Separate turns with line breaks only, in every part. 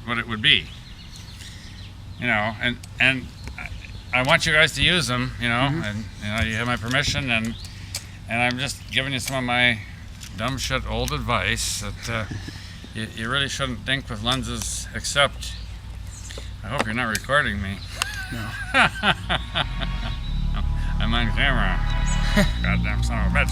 what it would be. You know, and I want you guys to use them, you know, and you know, you have my permission, and I'm just giving you some of my dumb shit old advice that you really shouldn't think with lenses, except I hope you're not recording me.
No.
I'm on camera. Goddamn son of a bitch.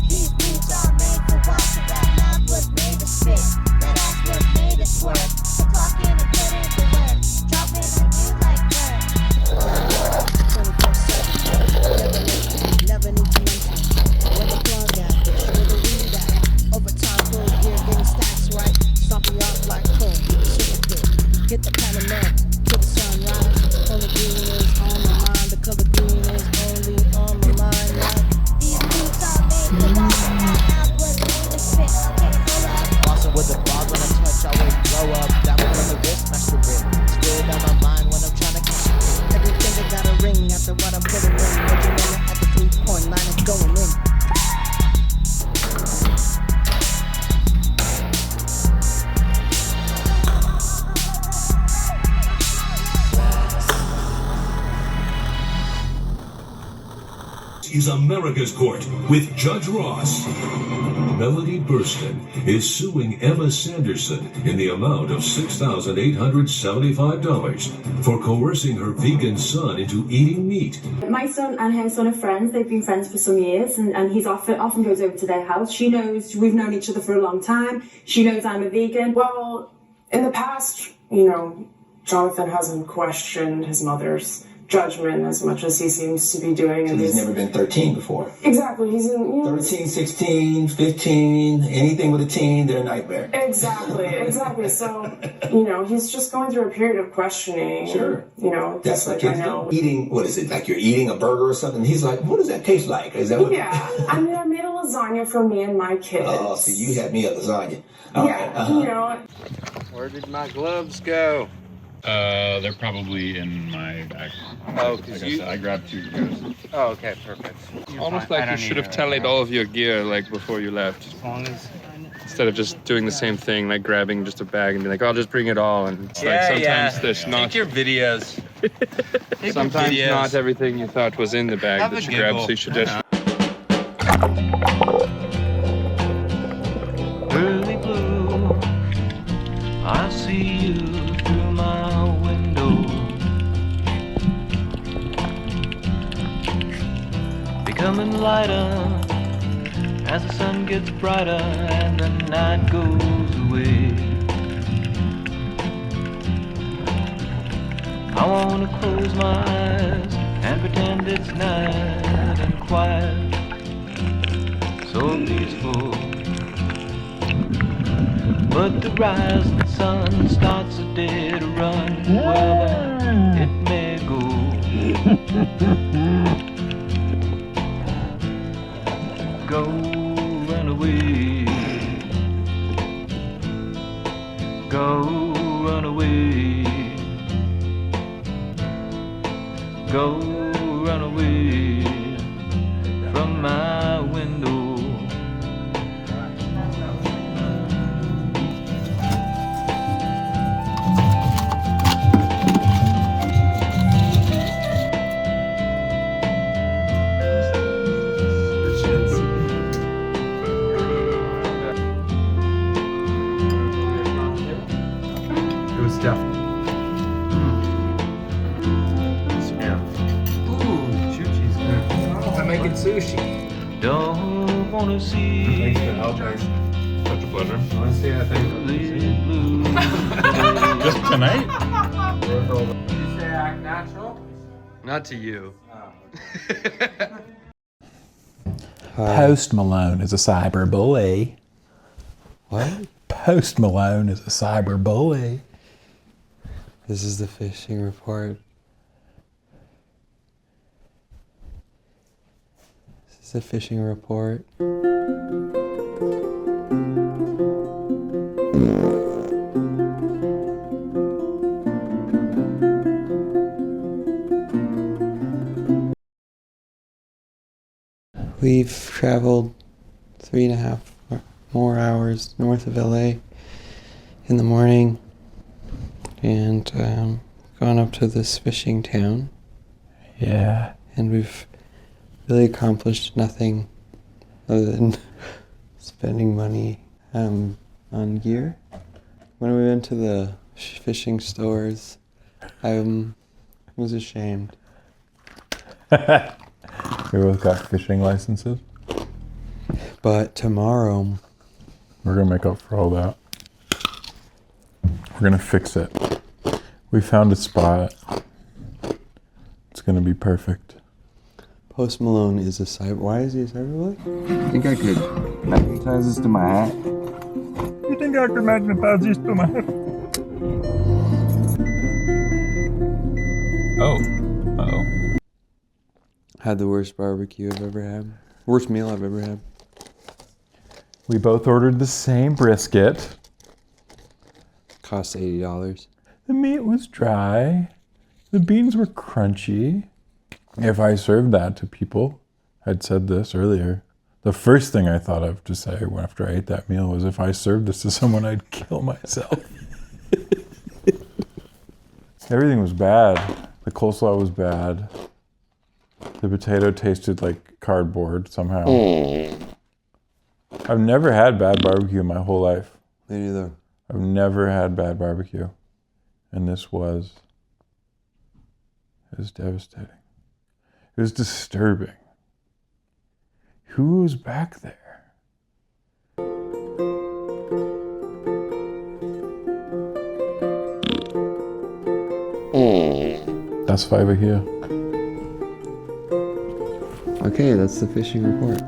These beats are made for watching. That mouth was made to spit. That ass was made to swerve. So talking and putting the work. Dropping on you like bird. 24/7. Never need to mention. Where the plug at? Where the weed at? Overtime full gear, getting stacks right. Stomping you up like cool. Super good. Hit the Panamera to the sunrise. Only green is on my mind. The color green is only on my mind. Like these beats are made for watching. That mouth was made to spit. Okay, pull up.
Bossing with the ball when I touch, always blow up. Diamond on the wrist, smash the rim. Still on my mind when I'm trying to catch it.
Everything that got a ring after what I'm putting in. Looking in at the 3-point line is going in.
Is America's Court with Judge Ross. Melody Burston is suing Emma Sanderson in the amount of $6,875 for coercing her vegan son into eating meat.
My son and her son are friends. They've been friends for some years, and he's often goes over to their house. She knows we've known each other for a long time. She knows I'm a vegan.
Well, in the past, you know, Jonathan hasn't questioned his mother's judgment as much as he seems to be doing.
So he's never been 13 before.
Exactly. He's in, you know,
13, 16, 15, anything with a teen, they're a nightmare.
Exactly. So, you know, he's just going through a period of questioning.
Sure.
You know,
that's
like
kids
I know.
do. Eating, what is it, like you're eating a burger or something? He's like, what does that taste like? Is that what?
Yeah. I mean, I made a lasagna for me and my kids.
Oh, so you had me a lasagna.
Yeah, you know.
Where did my gloves go?
They're probably in my bag.
Oh, because
I grabbed 2 gears.
Oh, okay, perfect.
Almost like you should have tallied all of your gear like before you left.
As long as...
Instead of just doing the same thing, like grabbing just a bag and be like, I'll just bring it all. And it's like sometimes there's not.
Take your videos.
Sometimes not everything you thought was in the bag
Have
that
a
you grabbed,
giggle.
so you should just.
Early blue, I see you through my window, becoming lighter as the sun gets brighter and the night goes away. I wanna close my eyes and pretend it's night and quiet, so peaceful. But the rising sun starts a dead run wherever it may go. Go run away. Go run away. Go run away from my window.
Sushi.
Don't wanna see.
Thanks for helping. Such a pleasure.
Honestly, I think
Just tonight?
Did you say act natural?
Not to you.
Post Malone is a cyber bully.
What?
Post Malone is a cyber bully.
This is the fishing report. This is the fishing report. We've traveled 3.5 more hours north of LA in the morning and gone up to this fishing town.
Yeah.
And we've really accomplished nothing other than spending money on gear. When we went to the fishing stores, I was ashamed.
We both got fishing licenses.
But tomorrow,
we're gonna make up for all that. We're gonna fix it. We found a spot. It's gonna be perfect.
Post Malone is a cyber. Why is he a cyberbully?
I think I could magnetize this to my hat.
You think I could magnetize this to my hat? Oh. Uh-oh.
Had the worst barbecue I've ever had. Worst meal I've ever had.
We both ordered the same brisket.
Cost $80.
The meat was dry. The beans were crunchy. If I served that to people, I'd said this earlier, the first thing I thought of to say after I ate that meal was, if I served this to someone, I'd kill myself. Everything was bad. The coleslaw was bad. The potato tasted like cardboard somehow. I've never had bad barbecue in my whole life.
Me neither.
I've never had bad barbecue. And this was devastating. It was disturbing. Who's back there? That's 5 here.
Okay, that's the fishing report.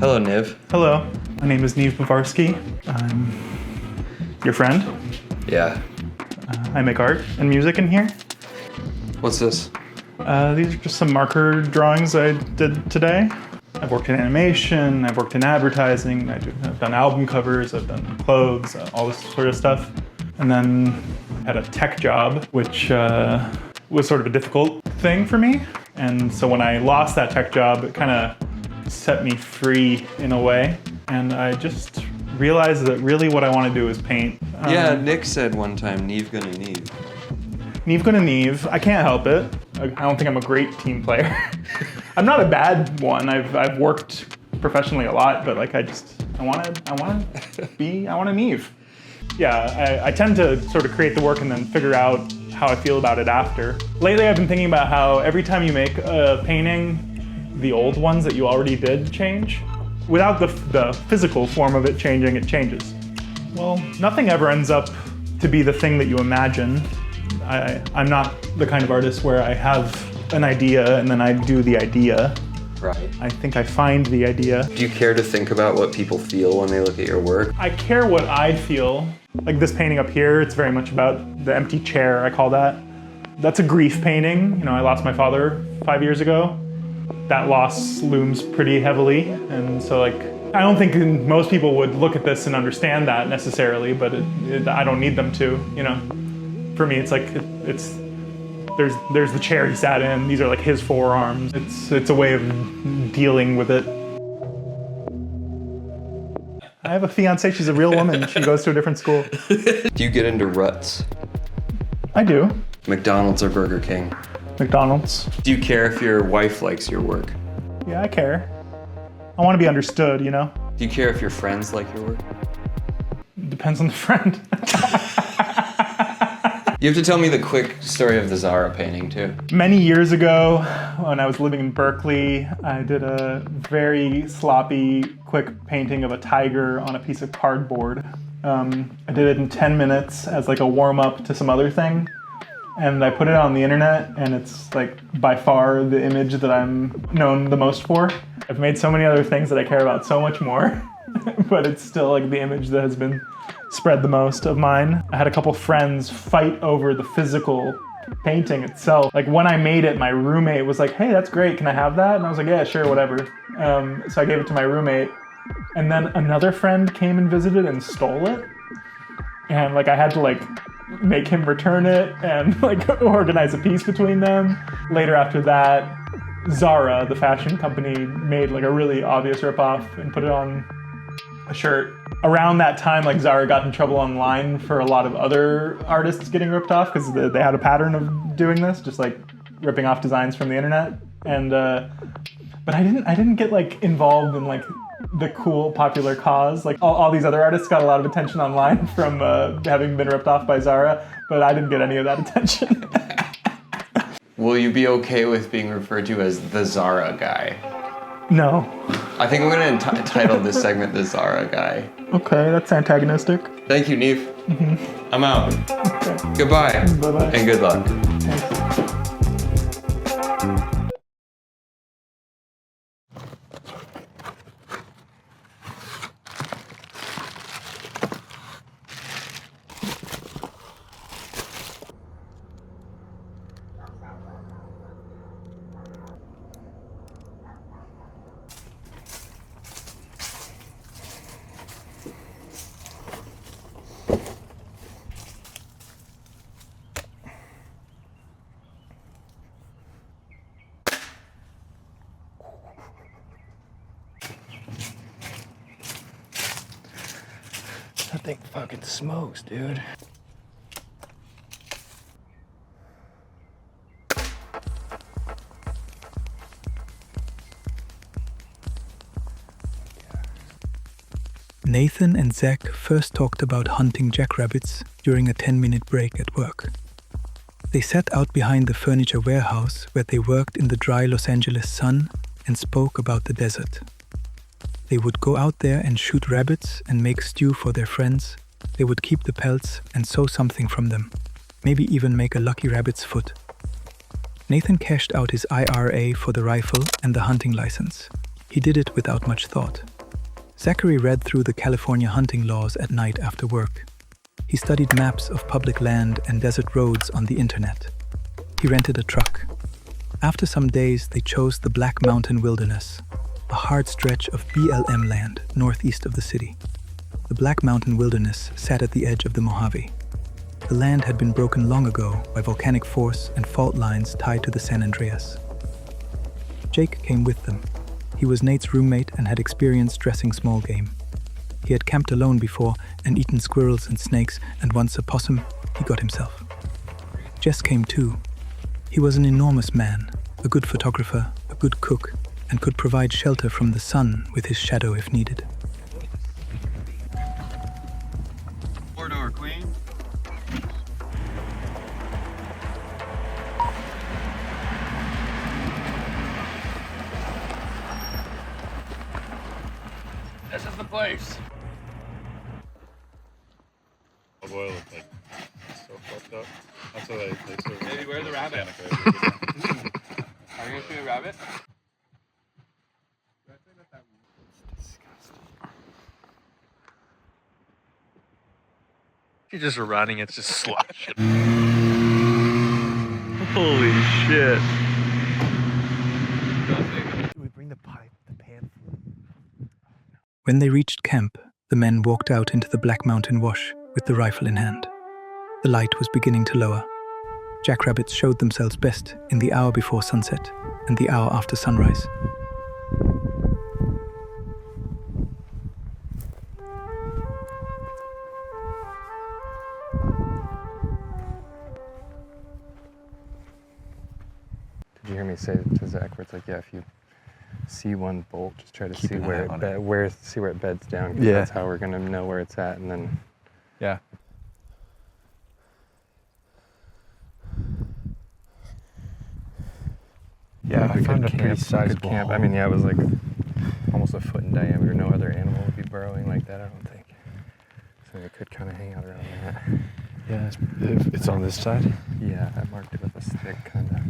Hello, Niv.
Hello, my name is BAVARSKY. I'm your friend.
Yeah.
I make art and music in here.
What's this?
These are just some marker drawings I did today. I've worked in animation, I've worked in advertising, I've done album covers, I've done clothes, all this sort of stuff. And then I had a tech job, which was sort of a difficult thing for me. And so when I lost that tech job, it kind of set me free in a way. And I just realized that really what I want to do is paint.
Yeah, Nick said one time, Neve gonna Neve.
Neve gonna Neve. I can't help it. I don't think I'm a great team player. I'm not a bad one. I've worked professionally a lot, but like I want to Neve. Yeah, I tend to sort of create the work and then figure out how I feel about it after. Lately I've been thinking about how every time you make a painting, the old ones that you already did change. Without the physical form of it changing, it changes. Well, nothing ever ends up to be the thing that you imagine. I'm not the kind of artist where I have an idea and then I do the idea.
Right.
I think I find the idea.
Do you care to think about what people feel when they look at your work?
I care what I feel. Like this painting up here, it's very much about the empty chair, I call that. That's a grief painting. You know, I lost my father 5 years ago. That loss looms pretty heavily, and so like, I don't think most people would look at this and understand that necessarily, but I don't need them to, you know. For me, it's like, there's the chair he sat in, these are like his forearms. It's a way of dealing with it. I have a fiance, she's a real woman, she goes to a different school.
Do you get into ruts?
I do.
McDonald's or Burger King?
McDonald's.
Do you care if your wife likes your work?
Yeah, I care. I want to be understood, you know?
Do you care if your friends like your work?
Depends on the friend.
You have to tell me the quick story of the Zara painting, too.
Many years ago, when I was living in Berkeley, I did a very sloppy, quick painting of a tiger on a piece of cardboard. I did it in 10 minutes as like a warm-up to some other thing. And I put it on the internet, and it's like by far the image that I'm known the most for. I've made so many other things that I care about so much more, but it's still like the image that has been spread the most of mine. I had a couple friends fight over the physical painting itself. Like when I made it, my roommate was like, hey, that's great, can I have that? And I was like, yeah, sure, whatever. So I gave it to my roommate, and then another friend came and visited and stole it. And like I had to like make him return it and like organize a piece between them. Later after that, Zara, the fashion company, made like a really obvious ripoff and put it on a shirt. Around that time, like Zara got in trouble online for a lot of other artists getting ripped off because they had a pattern of doing this, just like ripping off designs from the internet. And but I didn't get like involved in like the cool popular cause. Like all these other artists got a lot of attention online from having been ripped off by Zara, but I didn't get any of that attention.
Will you be okay with being referred to as the Zara guy?
No.
I think I'm going to title this segment the Zara guy.
Okay, that's antagonistic.
Thank you, Neve.
Mm-hmm.
I'm out. Okay. Goodbye.
Bye-bye.
And good luck.
Thanks.
That thing fucking smokes, dude.
Nathan and Zach first talked about hunting jackrabbits during a 10-minute break at work. They sat out behind the furniture warehouse where they worked in the dry Los Angeles sun and spoke about the desert. They would go out there and shoot rabbits and make stew for their friends. They would keep the pelts and sew something from them, maybe even make a lucky rabbit's foot. Nathan cashed out his IRA for the rifle and the hunting license. He did it without much thought. Zachary read through the California hunting laws at night after work. He studied maps of public land and desert roads on the internet. He rented a truck. After some days, they chose the Black Mountain Wilderness, a hard stretch of BLM land northeast of the city. The Black Mountain Wilderness sat at the edge of the Mojave. The land had been broken long ago by volcanic force and fault lines tied to the San Andreas. Jake came with them. He was Nate's roommate and had experience dressing small game. He had camped alone before and eaten squirrels and snakes, and once a possum he got himself. Jess came too. He was an enormous man, a good photographer, a good cook, and could provide shelter from the sun with his shadow if needed.
Four-door queen. This is the place.
Oh boy, it's like so fucked up. That's what they serve.
Maybe where's the rabbit? Are you gonna shoot a rabbit?
You're just running, it's just sloshing. Holy shit.
Do we bring the pipe, the pan?
When they reached camp, the men walked out into the Black Mountain Wash with the rifle in hand. The light was beginning to lower. Jackrabbits showed themselves best in the hour before sunset and the hour after sunrise.
Did you hear me say to Zach where it's like, yeah, if you see one bolt, just try to
Keep
see
an
where
eye on
see where it beds down. 'Cause
Yeah.
That's how we're gonna know where it's at, and then
Yeah.
Yeah, I found a pretty
we could
sizable
camp. I
hole.
mean, yeah, it was like almost a foot in diameter. No other animal would be burrowing like that, I don't think. So we could kind of hang out around that.
Yeah, it's on this side.
Yeah, I marked it with a stick, kind of.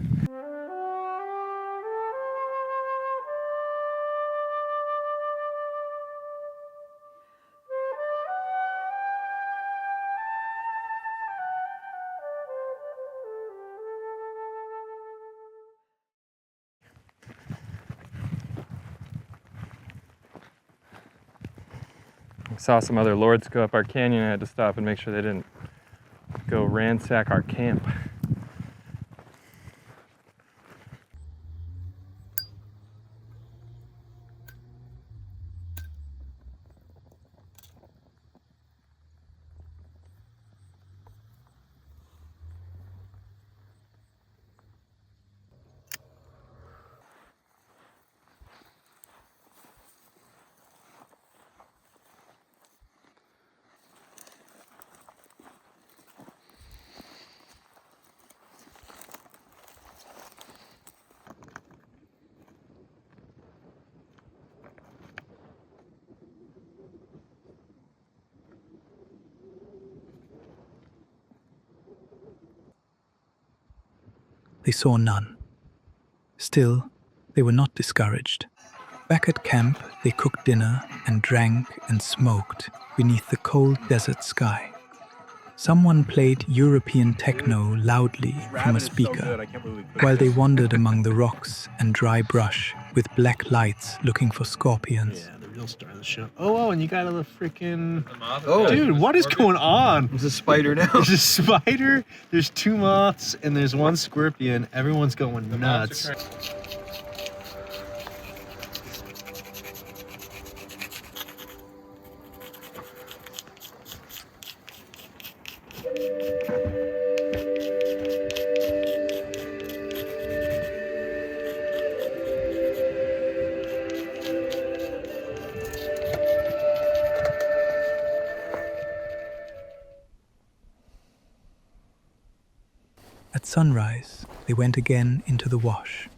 Saw some other lords go up our canyon. I had to stop and make sure they didn't go ransack our camp.
They saw none. Still, they were not discouraged. Back at camp, they cooked dinner and drank and smoked beneath the cold desert sky. Someone played European techno loudly from a speaker while they wandered among the rocks and dry brush with black lights looking for scorpions.
Yeah, the real star of the show. Oh, and you got a freaking...
Oh,
dude, what is going on?
There's a spider now.
There's a spider, there's 2 moths, and there's 1 scorpion. Everyone's going nuts.
At sunrise, they went again into the wash.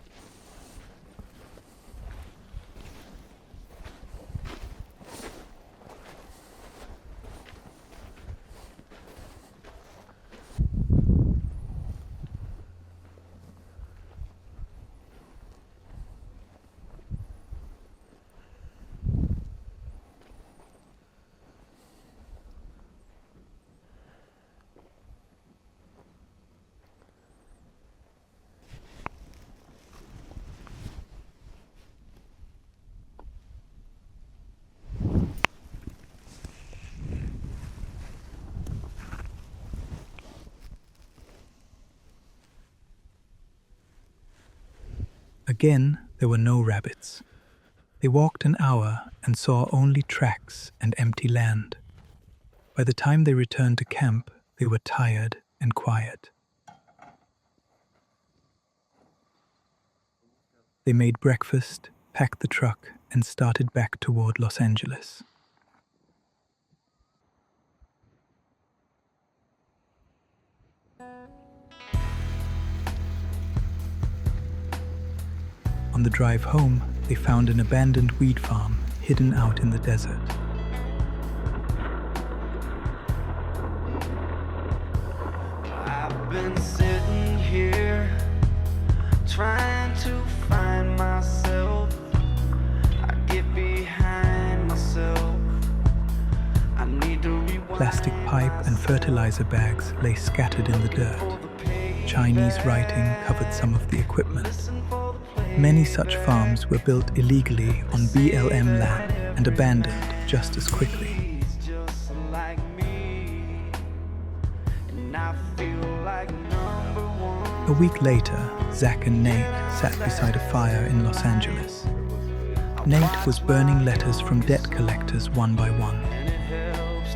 Again, there were no rabbits. They walked an hour and saw only tracks and empty land. By the time they returned to camp, they were tired and quiet. They made breakfast, packed the truck, and started back toward Los Angeles. On the drive home, they found an abandoned weed farm hidden out in the desert.
I've been sitting here trying to find myself. I get behind myself. I need to rewind.
Plastic pipe and fertilizer bags lay scattered in the dirt. Chinese writing covered some of the equipment. Many such farms were built illegally on BLM land and abandoned just as quickly. A week later, Zach and Nate sat beside a fire in Los Angeles. Nate was burning letters from debt collectors one by one.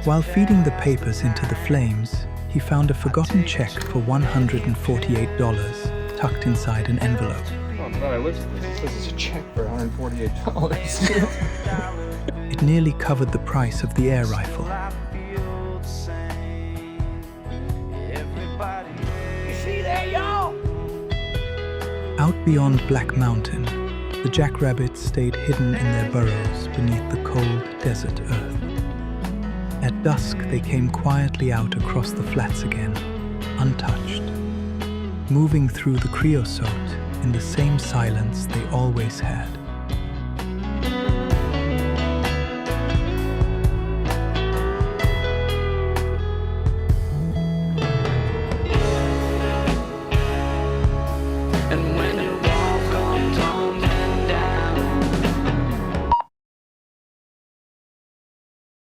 While feeding the papers into the flames, he found a forgotten check for $148 tucked inside an envelope.
Oh, I'm glad I listened to this. This is a check for $148.
It nearly covered the price of the air rifle. Out beyond Black Mountain, the jackrabbits stayed hidden in their burrows beneath the cold desert earth. At dusk, they came quietly out across the flats again, untouched, moving through the creosote in the same silence they always had.
And when